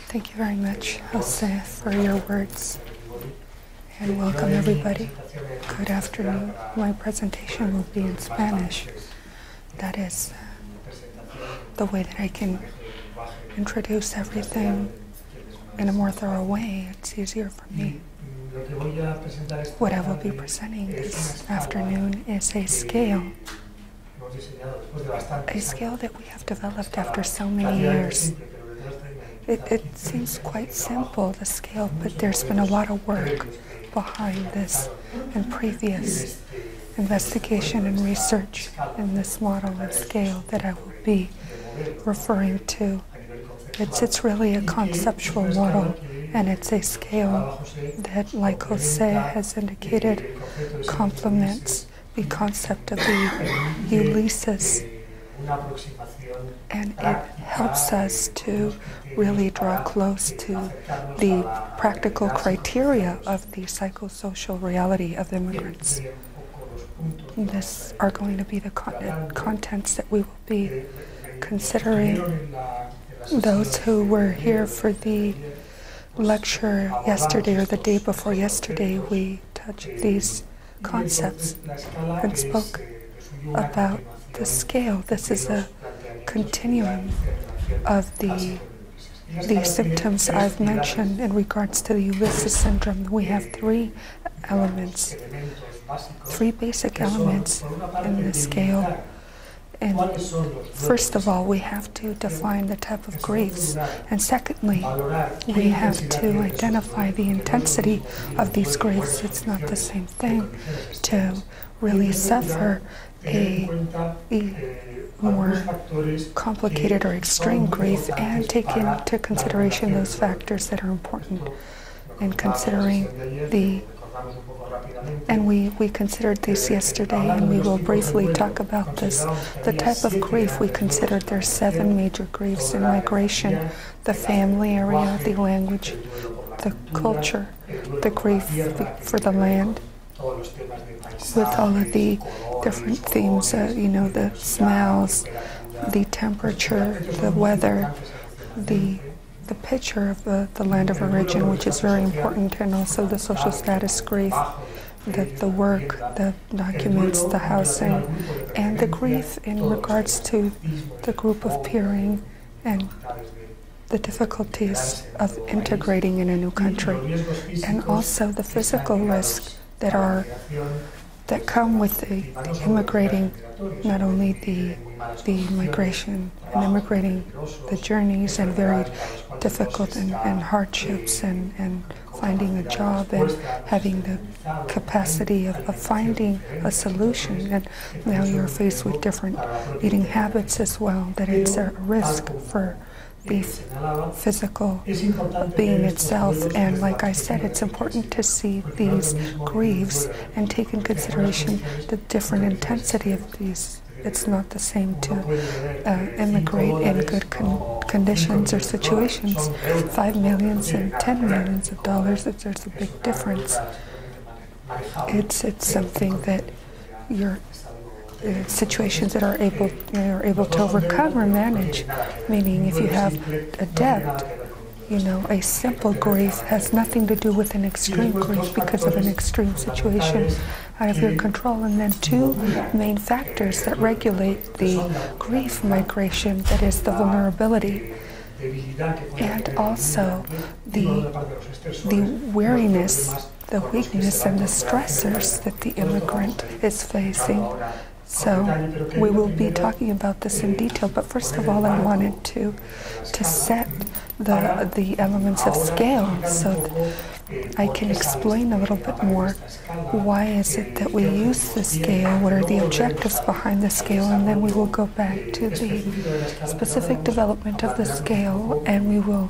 Thank you very much, Jose, for your words, and welcome everybody. Good afternoon. My presentation will be in Spanish. That is the way that I can introduce everything in a more thorough way. It's easier for me. What I will be presenting this afternoon is a scale that we have developed after so many years. It seems quite simple, the scale, but there's been a lot of work behind this and previous investigation and research in this model and scale that I will be referring to. It's really a conceptual model, and it's a scale that, like Jose has indicated, complements the concept of the Ulysses, and it helps us to really draw close to the practical criteria of the psychosocial reality of immigrants. These are going to be the contents that we will be considering. Those who were here for the lecture yesterday or the day before yesterday, we touched these concepts and spoke about the scale. This is a continuum of the symptoms I've mentioned in regards to the Ulysses syndrome. We have three basic elements in the scale. And first of all, we have to define the type of griefs. And secondly, we have to identify the intensity of these griefs. It's not the same thing to really suffer a more complicated or extreme grief and take into consideration those factors that are important in considering and we considered this yesterday, and we will briefly talk about this. The type of grief we considered, there's 7 major griefs in migration: the family area, the language, the culture, the grief for the land, with all of the different themes, the smells, the temperature, the weather, the picture of the land of origin, which is very important, and also the social status grief, the work, the documents, the housing, and the grief in regards to the group of peering and the difficulties of integrating in a new country, and also the physical risks that come with the immigrating, not only the migration and immigrating, the journeys and very difficult and hardships and finding a job and having the capacity of finding a solution. And now you're faced with different eating habits as well, that it's a risk for the physical being itself. And like I said, it's important to see these griefs and take in consideration the different intensity of these. It's not the same to immigrate in good conditions or situations. 5 million and 10 millions of dollars, there's a big difference. It's something that you're situations that are able to overcome or manage. Meaning, if you have a debt, a simple grief has nothing to do with an extreme grief because of an extreme situation out of your control. And then 2 main factors that regulate the grief migration, that is the vulnerability and also the weariness, the weakness, and the stressors that the immigrant is facing. So we will be talking about this in detail, but first of all, I wanted to set the elements of scale so that I can explain a little bit more why is it that we use the scale, what are the objectives behind the scale, and then we will go back to the specific development of the scale, and we will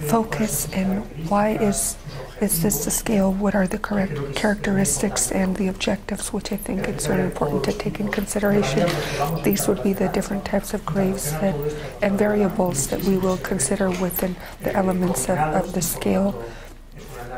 focus on why is this the scale, what are the correct characteristics and the objectives, which I think it's very important to take in consideration. These would be the different types of griefs and variables that we will consider within the elements of the scale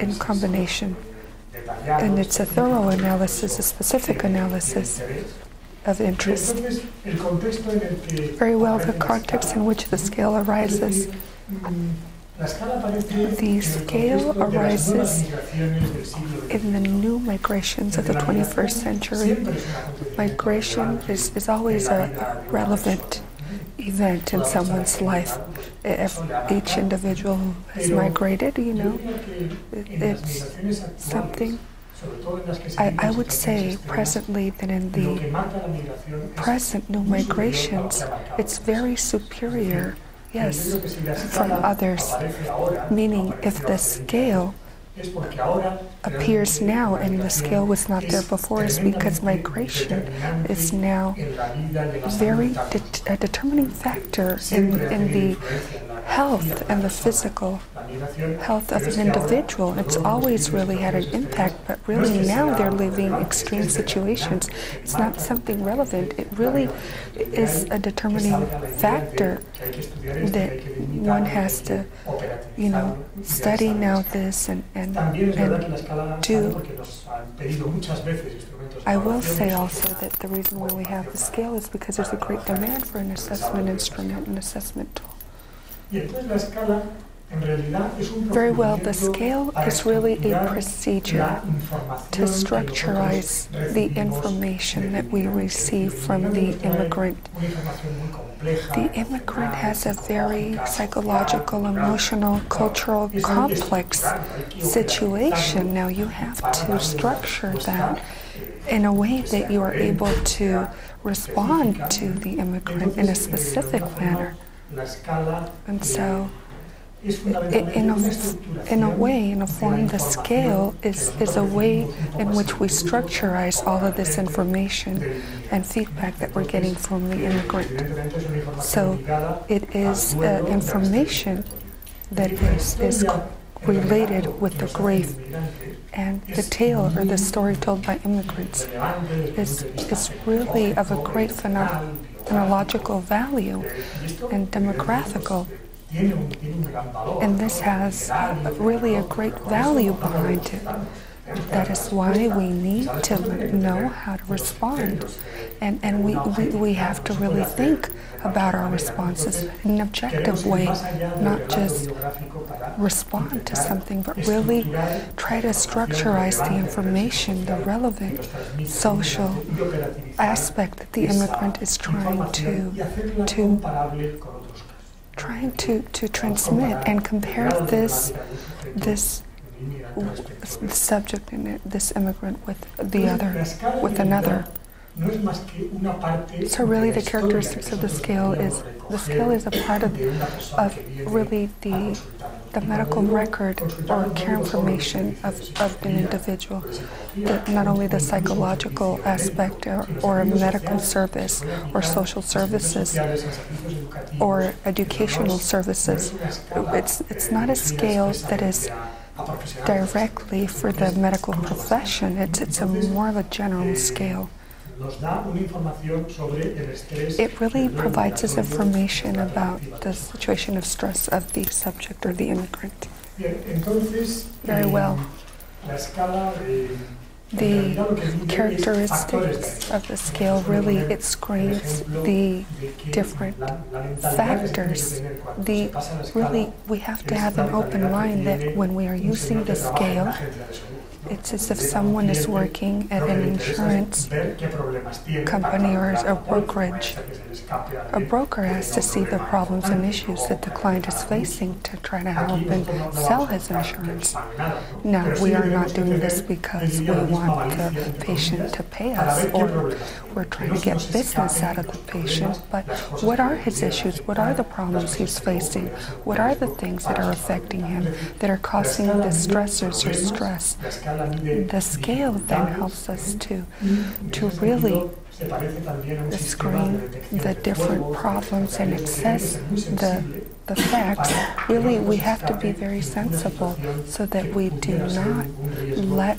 in combination. And it's a thorough analysis, a specific analysis of interest. Very well, the context in which the scale arises. The scale arises in the new migrations of the 21st century. Migration is always a relevant event in someone's life. If each individual who has migrated, it's something. I would say presently that in the present new migrations, it's very superior, yes, from others. Meaning, if the scale appears now and the scale was not there before, is because migration is now a determining factor in the health and the physical health of an individual. It's always really had an impact, but really now they're living extreme situations. It's not something relevant. It really is a determining factor that one has to, study now this and do. I will say also that the reason why we have the scale is because there's a great demand for an assessment instrument, an assessment tool. Very well, the scale is really a procedure to structurize the information that we receive from the immigrant. The immigrant has a very psychological, emotional, cultural, complex situation. Now you have to structure that in a way that you are able to respond to the immigrant in a specific manner. And so, in a way, in a form, the scale is a way in which we structurize all of this information and feedback that we're getting from the immigrant. So it is information that is related with the grief, and the tale or the story told by immigrants is really of a great phenological value and demographical. And this has really a great value behind it. That is why we need to know how to respond. And we have to really think about our responses in an objective way, not just respond to something, but really try to structurize the information, the relevant social aspect that the immigrant is trying to transmit, and compare this subject in it, this immigrant with another. So really the characteristics of the scale is a part of really the medical record or care information of an individual. Not only the psychological aspect or a medical service or social services or educational services. It's not a scale that is directly for the medical profession. It's more of a general scale. It really provides us information about the situation of stress of the subject or the immigrant. Very well. The characteristics of the scale really, it screens the different factors. We have to have an open mind that when we are using the scale, it's as if someone is working at an insurance company or a brokerage. A broker has to see the problems and issues that the client is facing to try to help and sell his insurance. Now, we are not doing this because we want the patient to pay us or we're trying to get business out of the patient, but what are his issues? What are the problems he's facing? What are the things that are affecting him, that are causing the stressors or stress? The scale then helps us to really screen the different problems and assess the facts. Really, we have to be very sensible so that we do not let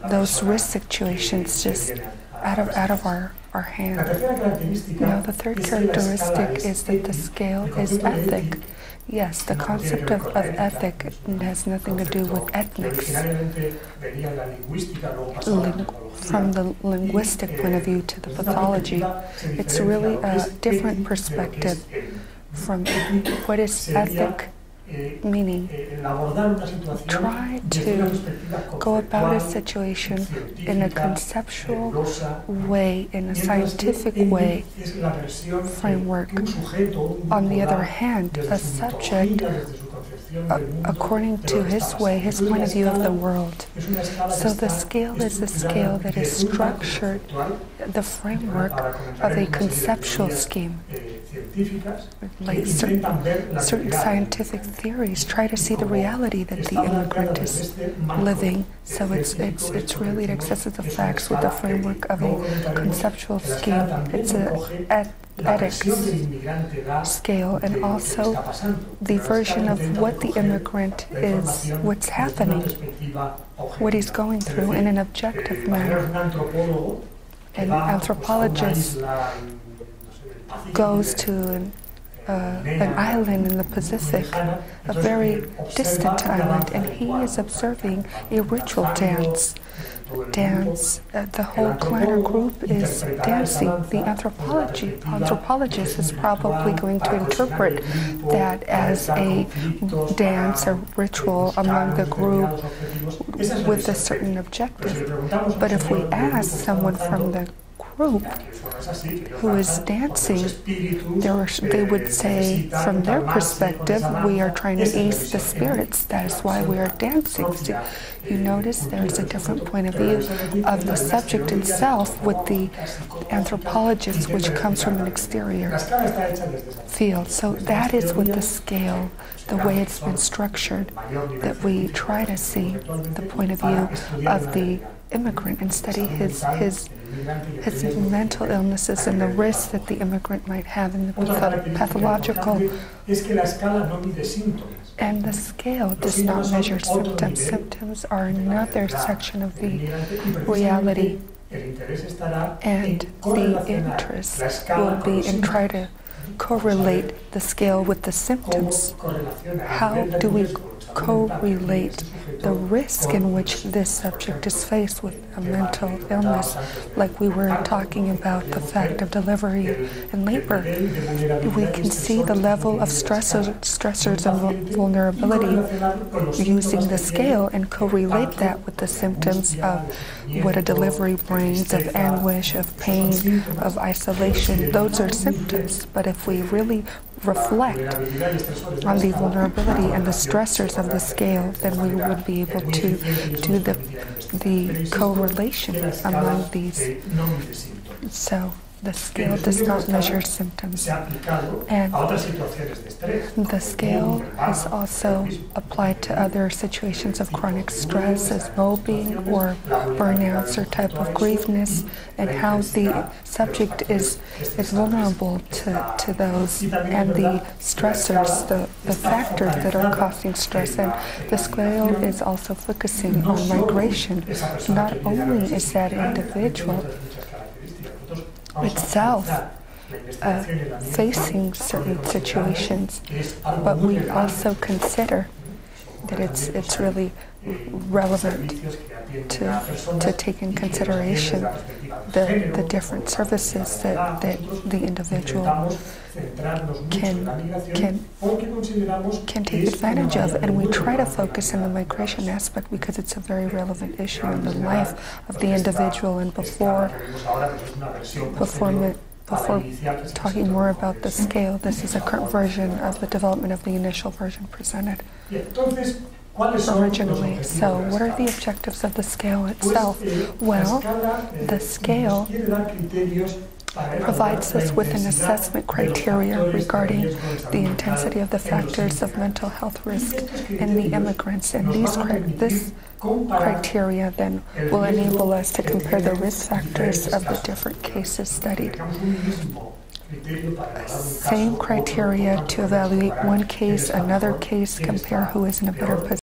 those risk situations just out of our hand. Now, the third characteristic is that the scale is ethic. Yes, the concept of ethic has nothing to do with ethnics. From the linguistic point of view to the pathology, it's really a different perspective from what is ethic, meaning try to go about a situation in a conceptual way, in a scientific way, framework. On the other hand, a subject, according to his way, his point of view of the world. So the scale is a scale that is structured, the framework of a conceptual scheme. Like certain scientific theories try to see the reality that the immigrant is living. So it accesses the facts with the framework of a conceptual scheme. It's an ethics scale, and also the version of what the immigrant is, what's happening, what he's going through in an objective manner. An anthropologist goes to an island in the Pacific, a very distant island, and he is observing a ritual dance. The whole clan or group is dancing. The anthropologist is probably going to interpret that as a dance, a ritual among the group with a certain objective. But if we ask someone from the group who is dancing, they would say, from their perspective, we are trying to ease the spirits. That is why we are dancing. So you notice there's a different point of view of the subject itself with the anthropologist, which comes from an exterior field. So that is with the scale, the way it's been structured, that we try to see the point of view of the immigrant and study his mental illnesses and the risks that the immigrant might have in the pathological. And the scale does not measure symptoms. Symptoms are another section of the reality. And the interest will be in try to correlate the scale with the symptoms. How do we correlate the risk in which this subject is faced with a mental illness, like we were talking about the fact of delivery and labor? We can see the level of stressors and vulnerability using the scale and correlate that with the symptoms of what a delivery brings, of anguish, of pain, of isolation. Those are symptoms. But if we really reflect on the vulnerability and the stressors of the scale, then we would be able to do the correlation among these. So the scale does not measure symptoms. And the scale is also applied to other situations of chronic stress, as mobbing or burnouts or type of grieveness, and how the subject is vulnerable to those and the stressors, the factors that are causing stress. And the scale is also focusing on migration. Not only is that individual itself facing certain situations, but we also consider that it's really relevant to take in consideration the different services that the individual can take advantage of. And we try to focus on the migration aspect because it's a very relevant issue in the life of the individual. And before talking more about the scale, this is a current version of the development of the initial version presented originally. So what are the objectives of the scale itself? Well, the scale provides us with an assessment criteria regarding the intensity of the factors of mental health risk in the immigrants. And this criteria then will enable us to compare the risk factors of the different cases studied. Same criteria to evaluate one case, another case, compare who is in a better position.